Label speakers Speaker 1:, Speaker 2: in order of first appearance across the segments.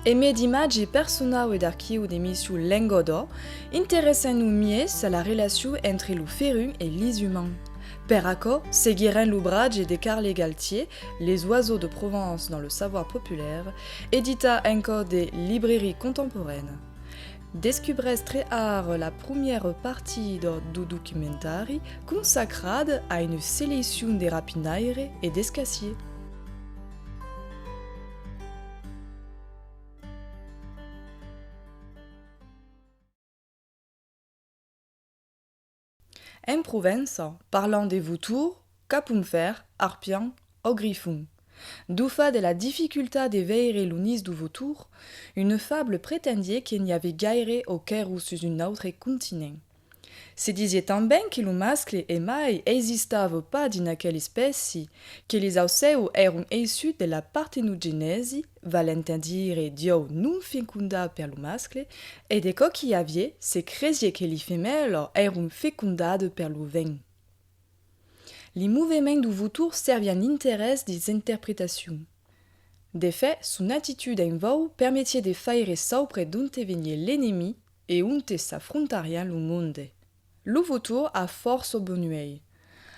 Speaker 1: Eme d'immaggi personau ed archiu d'emissu lengodo interessen mies a la relaciu entre lu ferun e lis humains. Per acco, seguiren l'ouvrage de Carle Galtier, Les oiseaux de Provence dans le savoir populaire, édita enco des librairies contemporaines. Descubres très art la première partie du documentari consacrada a une sélection de rapinaire et d'escassier. En Provence, parlant des vautours, capum fer, arpian, au griffon. Doufa de la difficulté de veire l'unis du vautour, une fable prétendait qu'il n'y avait gaire au Caire sur un autre continent. Se disait também que le mascle e mai existava pas din aquella espècie, que les auceu eram issus de la partenogénèse, valent a dire Dio non fecunda per lo mascle, e de co qui avait se cresie que les femelles eram fecundades per lo vent. Les mouvements du vautour servient en intérêt des interprétations. De fait, son attitude en vol permettait de faire saupre d'on venait l'ennemi et on s'affrontarian le monde. Le vautour a force bonuei.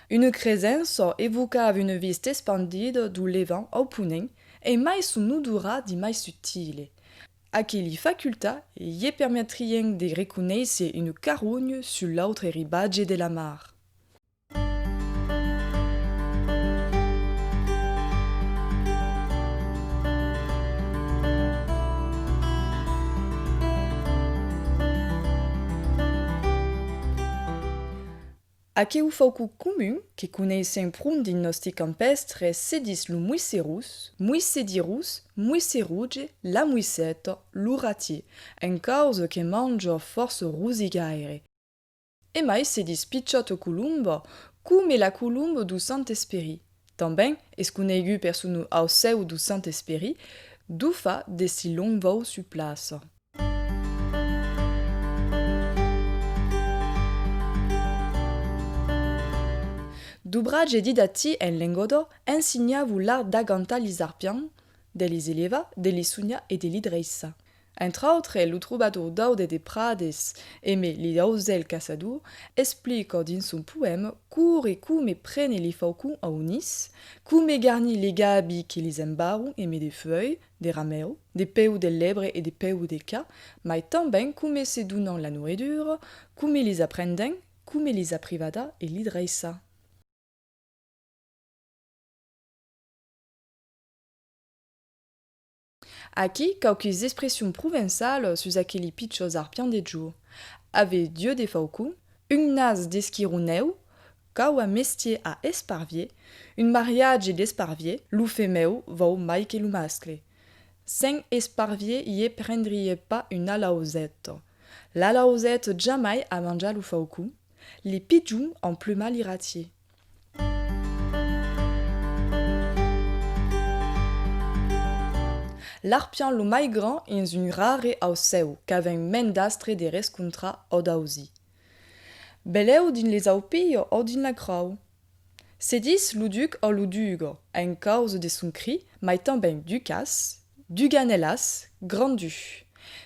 Speaker 1: Une créance evocava une vista expandida du levant au ponent e mai son odora di mai subtile. Aquelle facultà gli permettrien de reconnaître une carogne sur l'autre ribage de la mar. Aqueu faucu commun, que connaissent prun din nostre campestre, se dis lo muisserus, muissedirus, muisseruge, la muisseta, l'uratier, en cause que mange force rusigaire. E mai se dis picciotto columbo, come la columbo du Saint-Esprit. Também, escuneigu per sunu au seu du Saint-Esprit, du fa de si long vau su place. D'ouvrage didati en lengodo ensignava l'art d'agantar les arpians, de les eleva, de les sugna et de les dreissa. Entre autres, le troubadour d'Aude de Prades, Aimé les Auzel Caçador, explique dans son poème court et come prenne les faucons à unis, come garni les gabi qui les embarrent, Aimé des feuilles, des rameaux, des peu de lèvres et des peu de cas, mais também come se donnant la nourriture, come les apprendent, come les aprivada et les dreissa. Aqui, quelques expressions provençales sur aquelli pitchos arpians de jour. Ave Dieu des faucons, une nase d'esquironeu, cau a mestier à esparvier, une mariage d'esparvier, l'ou femeu vau mai que l'ou mascle. Sans esparvier y prendriez pas une alauzette. L'alauzette jamais a mangé l'ou faucon, les pigeons en pluma l'iratier. L'arpian lo mai grand in un rare au seu, qu'avem mendastre de rescontra od ausi. Beleu din les aupillo o din la crau. Se dis lo duc o lo dugo, en cause de son cri, mai também ducas, duganelas, grandu.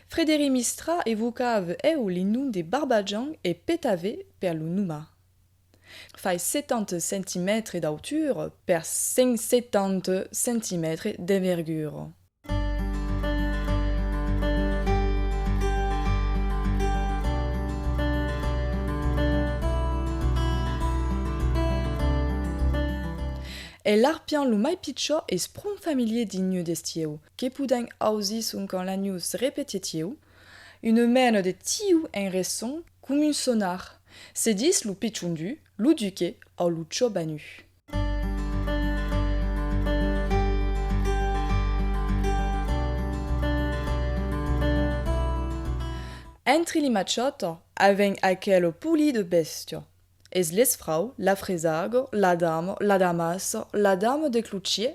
Speaker 1: Frédéric Mistral evocava eu les noms de Barbadjan et Pétave per lo numa. Fai 70 cm d'auture per 170 cm d'envergure. E l'arpian lo mai pitcho es prun familier digno d'estieu, que puden ausi son quand l'anius repetitieu, une mène de tiu en resson comme un sonar, se dis lo pitchondu, lo duque ou lo chobanu. Entre li machotto, avem aquel puli de bestio. Es les frau, la fresago, la damas, la dame de cloutier,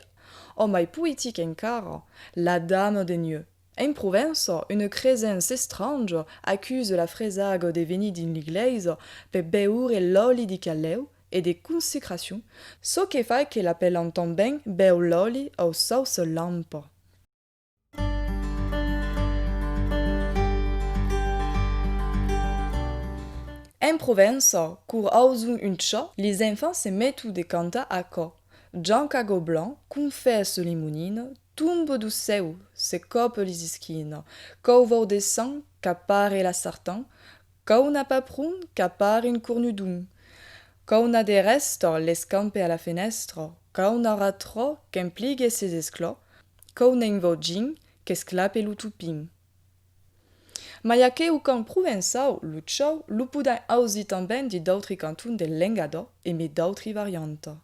Speaker 1: o mai poétique encara, la dame de Nieu. En Provence, une créance étrange accuse la fresago de venir din l'église per beure l'oli di calleu et de consécration, ce qui fait qu'elle appelle en também beu l'oli au sauce lampe. En Provença, cur ausun un ciò, les enfants se mettent de canta a co. Jean Cago Blanc, confesse limonine, tombe du seu, se cope les esquines, qu'au vau descend, qu'appare la sartan, qu'au n'a pas prun, qu'appare une cornudun, qu'au n'a des restes, l'escampe à la fenestre, qu'au n'aura trop, qu'impligue ses esclos, qu'au n'a vau gin, qu'esclape l'utupin. Ma que o can provençal, lo ciò, lo pudan ausi também di d'autri cantun del Lengado e me d'autri variantes.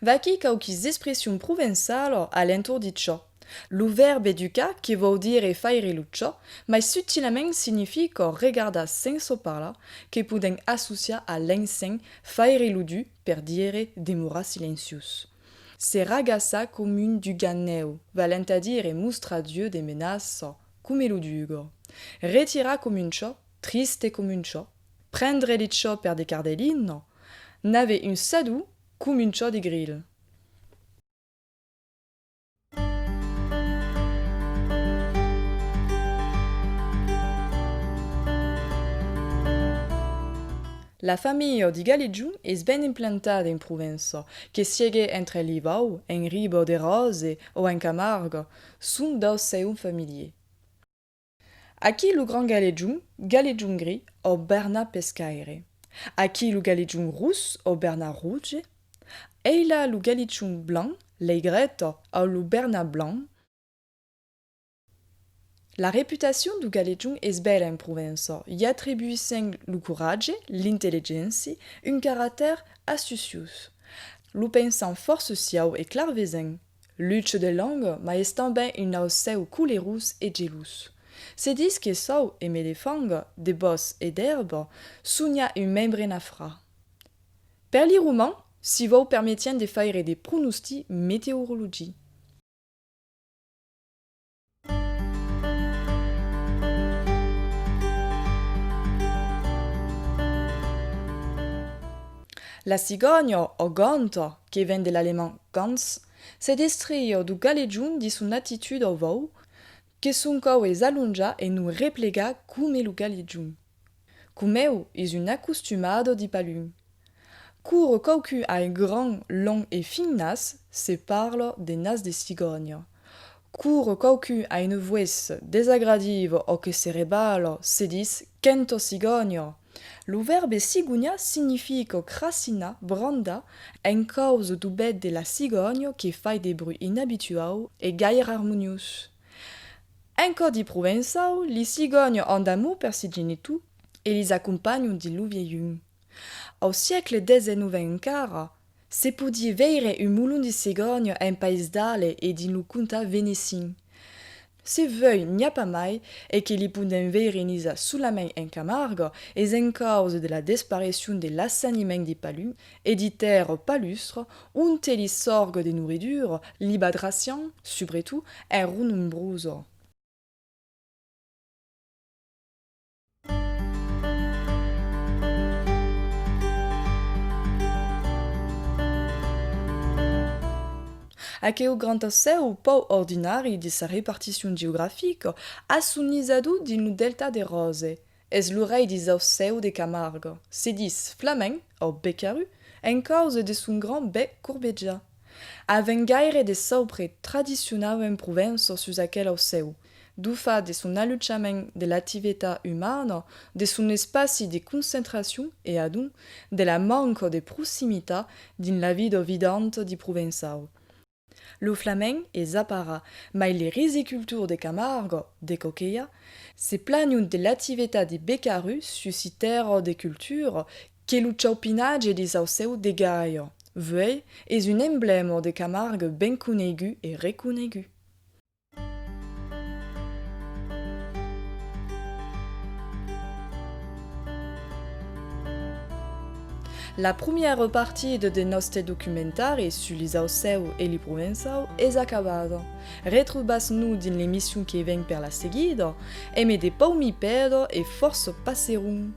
Speaker 1: Vaqui quauquis expressions provençales alentour di ciò. Lo verbe educar, che vuol dire faire lo ciò, ma subtilament significa regarda senso parla, che puden associar a l'ensen faire lo du per dire demora silencius. Se ragassa comun du ganneu, valent a dire mustra Dieu de menaça, come lo dugo. Retira comun ciò, triste comun ciò. Prendre li ciò per de cardellino, n'ave un sadou comun ciò di grill. La famille di Gallegiun es ben implantada in Provença, que sigue entre Livau, en Ribo de Rose ou en Camargue, sunt daus seum familier. Aquí lo grand Gallegiun, Gallegiun gris, o Berna pescaire. Aquí lo Gallegiun rus, o Berna rouge. Eila lo Gallegiun blanc, l'aigrette, o lo Berna blanc. La réputation du Gallegiun est belle en Provença, y attribuissant le courage, l'intelligence, un caractère astucieux. Lo pensant fort social et clarveisant. Lutte de langue, mais est também un au seu coulerus et gelus. Se dis que sau et me défang, de boss et d'herbe, sugna un membre nafra. Per li roman, si vau permettien de faire des pronosti météorologie. La cigogne, o gonta, che vient de l'allemand Gans, se distrie du Gallegiun di son attitude au vau, que son cou es allunga e nu replega come lo Gallegiun. Comeu is un accostumado di palun. Cur quaucu a un grand, long et fin nas, se parle de nas de cigogne. Cur quaucu a une voix desagradive o que se rebale, se dis kento cigogne. Lo verbe cigugna significa crasina, branda, en cause du bet de la cigogne qui fait des bruits inhabituels et gaire harmonieux. Encore di provençal, les cigognes ont d'amour per si genitu et les accompagnent di lo vieillun. Au siècle XIX encara, se podia veire un moulon di cigogne en Pays d'Ale e din lo conta venecin. Se veuil n'y a pas mai et que li punden veire nisa solament en Camargue es en cause de la disparition de l'assainiment des palus et di terre palustre on te li sorgue de nourriture, l'hydratation, surtout, en nombroso. Aqueu grand seu pau ordinari de sa répartition géographique a sunizadu din lo delta de Rose, es lo rei di seu de Camargue, se dis Flamenc, o Beccaru, en cause de son grand bec courbetja. Aven gaire de saupre tradicional en Provença sus aquel seu, du fa de son allutjament de l'activitat humana, de son espaci de concentration et adun, de la manque de proximitat din la vida vidante di Provençal. Lo flamenc es apara, mai les rizicultures de Camargue, de Coquella, se plagnon de l'activitat de Beccaru suscitèrent de culture que lo chaupinage de sau de gaia. Veuil es un emblème de Camargue ben conegu et reconegu. La première partie de nostre documentari sur les Auceu et les Provençaux est acabada. Retrobas-nous din l'émission qui vient per la seguida, e me de pau mi pedo e force passerum.